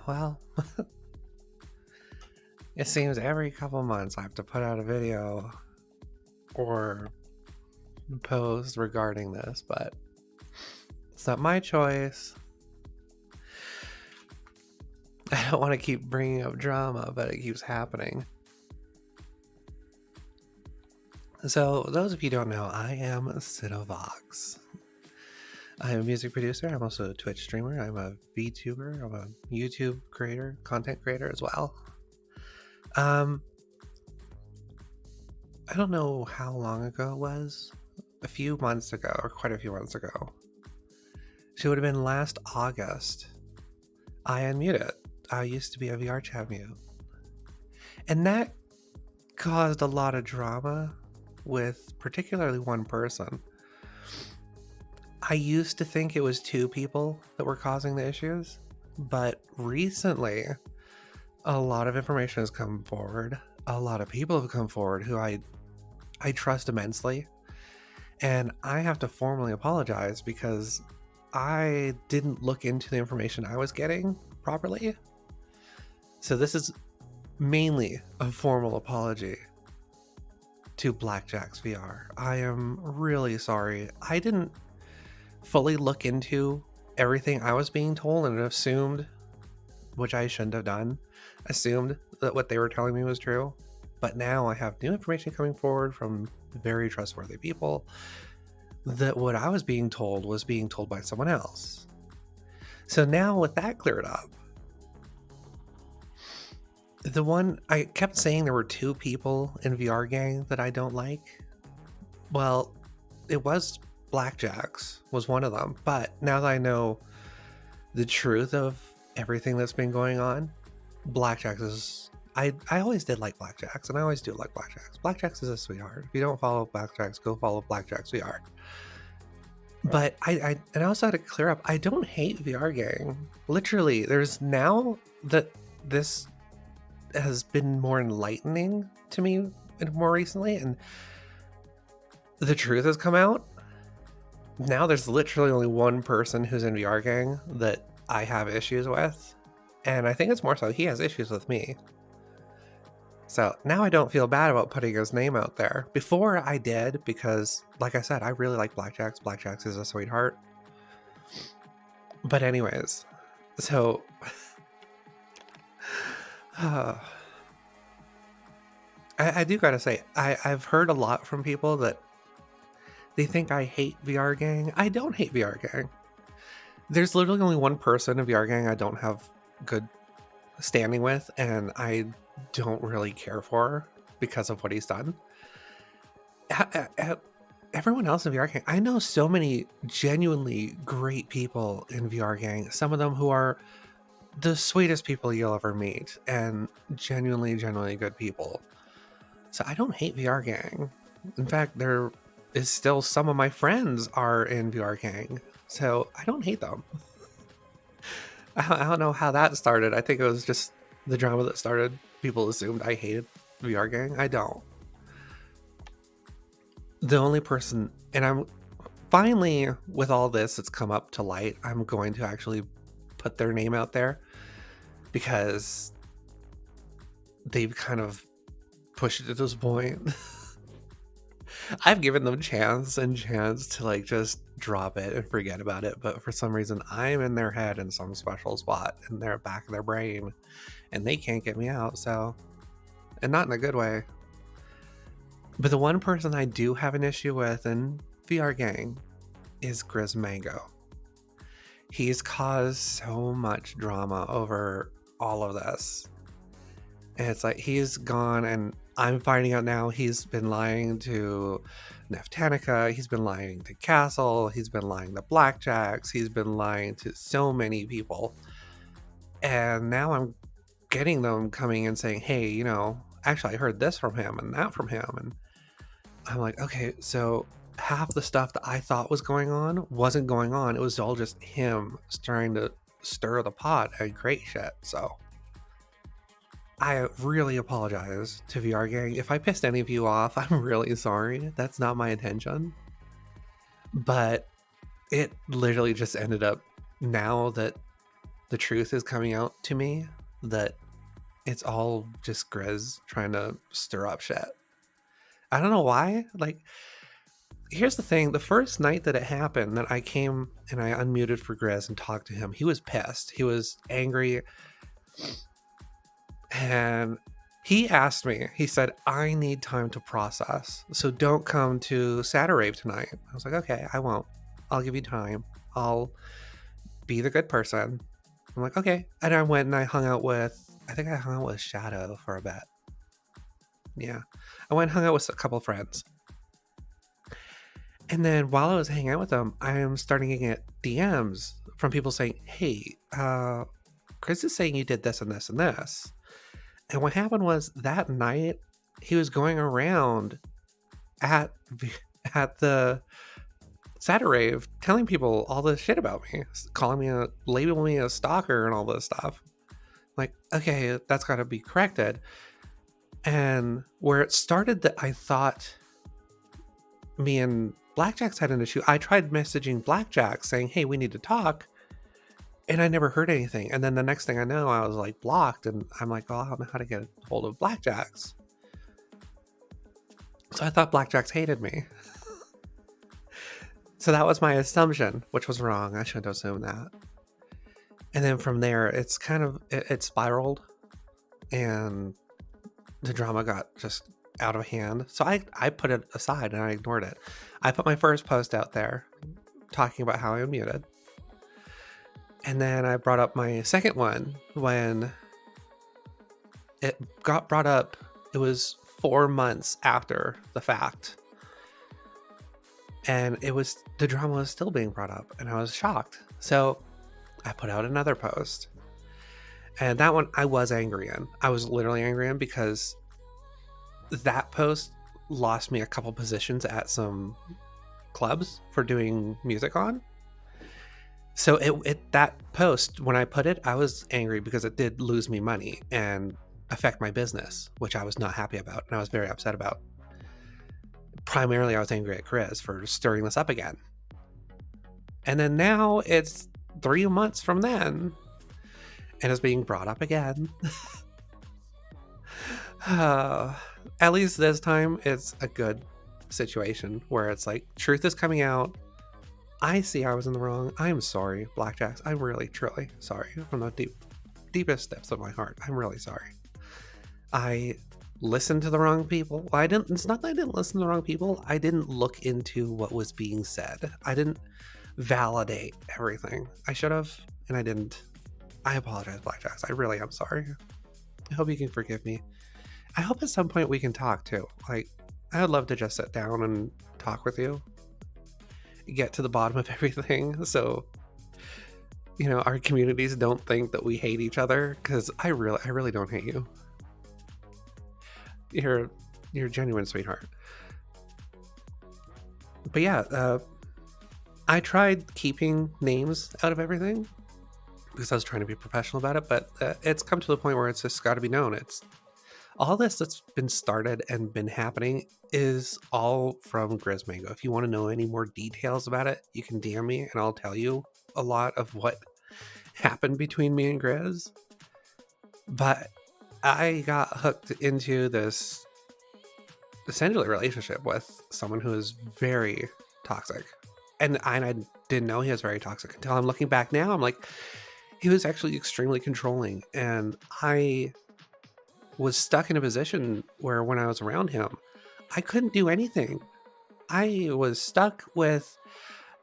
Well, it seems every couple months I have to put out a video or post regarding this, but it's not my choice. I don't want to keep bringing up drama, but it keeps happening. So, those of you who don't know, I am Cidovox. I'm a music producer. I'm also a Twitch streamer. I'm a VTuber. I'm a YouTube creator, content creator as well. I don't know how long ago it was. A few months ago, or quite a few months ago. So it would have been last August. I unmuted. I used to be a VR chat mute. And that caused a lot of drama with particularly one person. I used to think it was two people that were causing the issues, but recently a lot of information has come forward. A lot of people have come forward who I trust immensely. And I have to formally apologize because I didn't look into the information I was getting properly. So this is mainly a formal apology to blackjaxvr. I am really sorry. I didn't fully look into everything I was being told and assumed, which I shouldn't have done, assumed that what they were telling me was true. But now I have new information coming forward from very trustworthy people that what I was being told was being told by someone else. So now with that cleared up, the one I kept saying there were two people in vrgang that I don't like. Well, it was Blackjax was one of them, but now that I know the truth of everything that's been going on, Blackjax is I always did like Blackjax, and I always do like Blackjax. Blackjax is a sweetheart. If you don't follow Blackjax, go follow blackjaxvr. But I also had to clear up, I don't hate vrgang. Literally, there's now that this has been more enlightening to me more recently, and the truth has come out. Now there's literally only one person who's in vrgang that I have issues with, and I think it's more so he has issues with me. So now I don't feel bad about putting his name out there. Before I did, because like I said, I really like Blackjax. Blackjax is a sweetheart. But anyways, so I do gotta say, I've heard a lot from people that they think I hate vrgang. I don't hate vrgang. There's literally only one person in vrgang I don't have good standing with, and I don't really care for because of what he's done. Everyone else in vrgang, I know so many genuinely great people in vrgang. Some of them who are the sweetest people you'll ever meet, and genuinely good people. So I don't hate vrgang. In fact, there is still some of my friends are in vrgang, so I don't hate them. I don't know how that started. I think it was just the drama that started. People assumed I hated vrgang. I don't. The only person, and I'm finally, with all this that's come up to light, I'm going to actually put their name out there because they've kind of pushed it to this point. I've given them chance to like just drop it and forget about it, but for some reason I'm in their head in some special spot in their back of their brain, and they can't get me out. So, and not in a good way. But the one person I do have an issue with in vrgang is Grizz Mango. He's caused so much drama over all of this, and it's like he's gone, and I'm finding out now he's been lying to Neftanica, he's been lying to Castle, he's been lying to Blackjax, he's been lying to so many people. And now I'm getting them coming and saying, hey, you know, actually I heard this from him and that from him. And I'm like, okay, so half the stuff that I thought was going on wasn't going on. It was all just him trying to stir the pot and create shit. So I really apologize to vrgang. If I pissed any of you off, I'm really sorry. That's not my intention. But it literally just ended up now that the truth is coming out to me that it's all just Grizz trying to stir up shit. I don't know why. Like, here's the thing. The first night that it happened, that I came and I unmuted for Grizz and talked to him, he was pissed. He was angry. And he asked me, he said, I need time to process. So don't come to Saturday tonight. I was like, okay, I won't. I'll give you time. I'll be the good person. I'm like, okay. And I went and I hung out with, I think I hung out with Shadow for a bit. Yeah. I went and hung out with a couple of friends. And then while I was hanging out with them, I am starting to get DMs from people saying, hey, Chris is saying you did this and this and this. And what happened was that night, he was going around at the Saturday telling people all this shit about me, labeling me a stalker and all this stuff. Like, okay, that's got to be corrected. And where it started, that I thought me and Blackjax had an issue, I tried messaging Blackjax saying, hey, we need to talk. And I never heard anything. And then the next thing I know, I was like blocked. And I'm like, well, I don't know how to get a hold of Blackjax. So I thought Blackjax hated me. So that was my assumption, which was wrong. I shouldn't assume that. And then from there, it's kind of, it spiraled. And the drama got just out of hand. So I put it aside and I ignored it. I put my first post out there talking about how I unmuted. And then I brought up my second one when it got brought up. It was 4 months after the fact. And the drama was still being brought up and I was shocked. So I put out another post. And that one I was angry in. I was literally angry in because that post lost me a couple positions at some clubs for doing music on. So that post, when I put it, I was angry because it did lose me money and affect my business, which I was not happy about and I was very upset about. Primarily, I was angry at Chris for stirring this up again. And then now it's 3 months from then and it's being brought up again. At least this time, it's a good situation where it's like, truth is coming out. I see I was in the wrong. I'm sorry, Blackjax. I'm really, truly sorry from the deepest depths of my heart. I'm really sorry. I listened to the wrong people. Well, it's not that I didn't listen to the wrong people. I didn't look into what was being said. I didn't validate everything. I should have, and I didn't. I apologize, Blackjax. I really am sorry. I hope you can forgive me. I hope at some point we can talk too. Like, I would love to just sit down and talk with you. Get to the bottom of everything. So, our communities don't think that we hate each other, because I really don't hate you. You're a genuine sweetheart. But yeah, I tried keeping names out of everything because I was trying to be professional about it, but it's come to the point where it's just got to be known. It's all this that's been started and been happening is all from Grizz Mango. If you want to know any more details about it, you can DM me and I'll tell you a lot of what happened between me and Grizz. But I got hooked into this essentially relationship with someone who is very toxic. And I didn't know he was very toxic until I'm looking back now. I'm like, he was actually extremely controlling. And I was stuck in a position where when I was around him, I couldn't do anything. I was stuck with,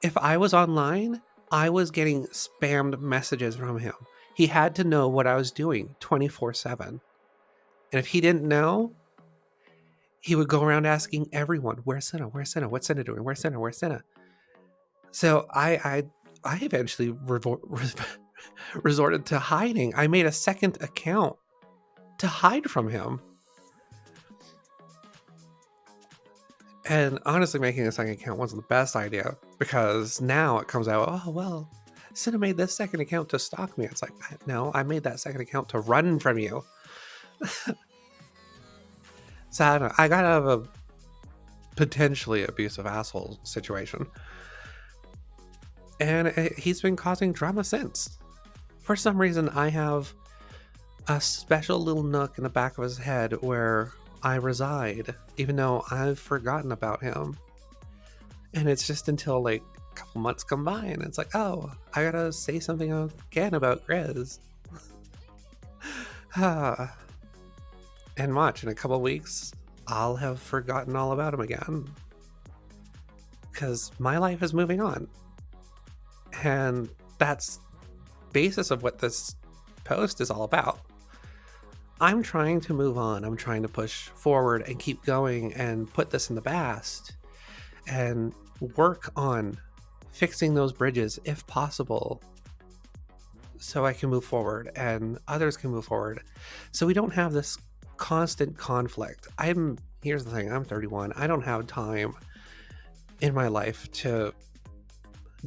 if I was online, I was getting spammed messages from him. He had to know what I was doing 24/7. And if he didn't know, he would go around asking everyone, where's Senna? Where's Senna? What's Senna doing? Where's Senna? Where's Senna? So I eventually resorted to hiding. I made a second account to hide from him. And honestly, making a second account wasn't the best idea, because now it comes out, oh, well, Senna made this second account to stalk me. It's like, no, I made that second account to run from you. So I don't know. I got out of a potentially abusive asshole situation. And he's been causing drama since. For some reason, I have a special little nook in the back of his head where I reside, even though I've forgotten about him. And it's just until like a couple months come by and it's like, oh, I gotta say something again about Grizz. And watch, in a couple weeks, I'll have forgotten all about him again. Because my life is moving on. And that's basis of what this post is all about. I'm trying to move on. I'm trying to push forward and keep going and put this in the past and work on fixing those bridges if possible so I can move forward and others can move forward so we don't have this constant conflict. Here's the thing, I'm 31. I don't have time in my life to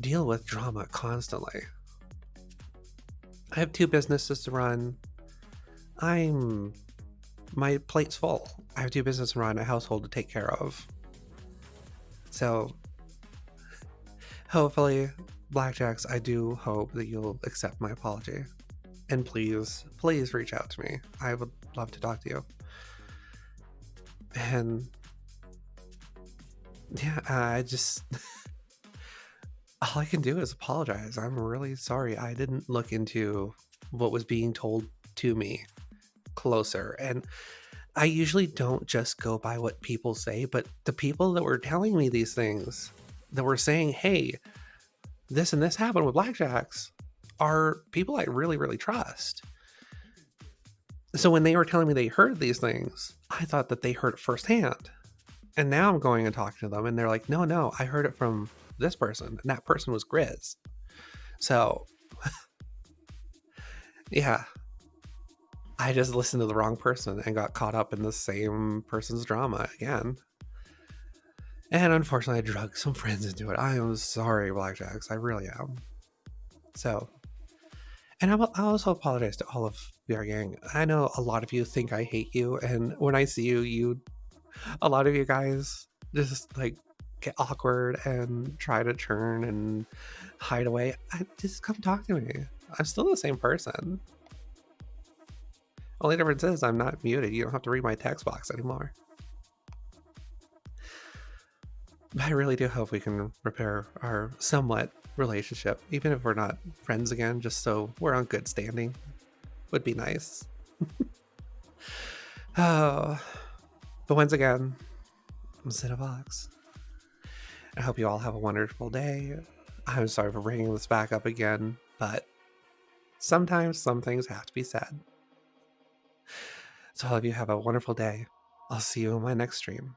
deal with drama constantly. I have 2 businesses to run. My plate's full. I have 2 businesses to run, a household to take care of. So hopefully, Blackjax, I do hope that you'll accept my apology. And please reach out to me. I would love to talk to you. And yeah, I just all I can do is apologize. I'm really sorry. I didn't look into what was being told to me closer. And I usually don't just go by what people say, but the people that were telling me these things, that were saying, hey, this and this happened with Blackjax, are people I really, really trust. So when they were telling me they heard these things, I thought that they heard it firsthand. And now I'm going and talking to them and they're like, no, I heard it from this person. And that person was Grizz. So yeah, I just listened to the wrong person and got caught up in the same person's drama again. And unfortunately, I drugged some friends into it. I am sorry, Blackjax. I really am. So, and I also apologize to all of vrgang. I know a lot of you think I hate you, and when I see you, a lot of you guys just like get awkward and try to turn and hide away. Just come talk to me. I'm still the same person. Only difference is I'm not muted. You don't have to read my text box anymore. I really do hope we can repair our somewhat relationship, even if we're not friends again, just so we're on good standing. Would be nice. Oh, but once again, I'm Cinebox. I hope you all have a wonderful day. I'm sorry for bringing this back up again, but sometimes some things have to be said. So all of you have a wonderful day. I'll see you in my next stream.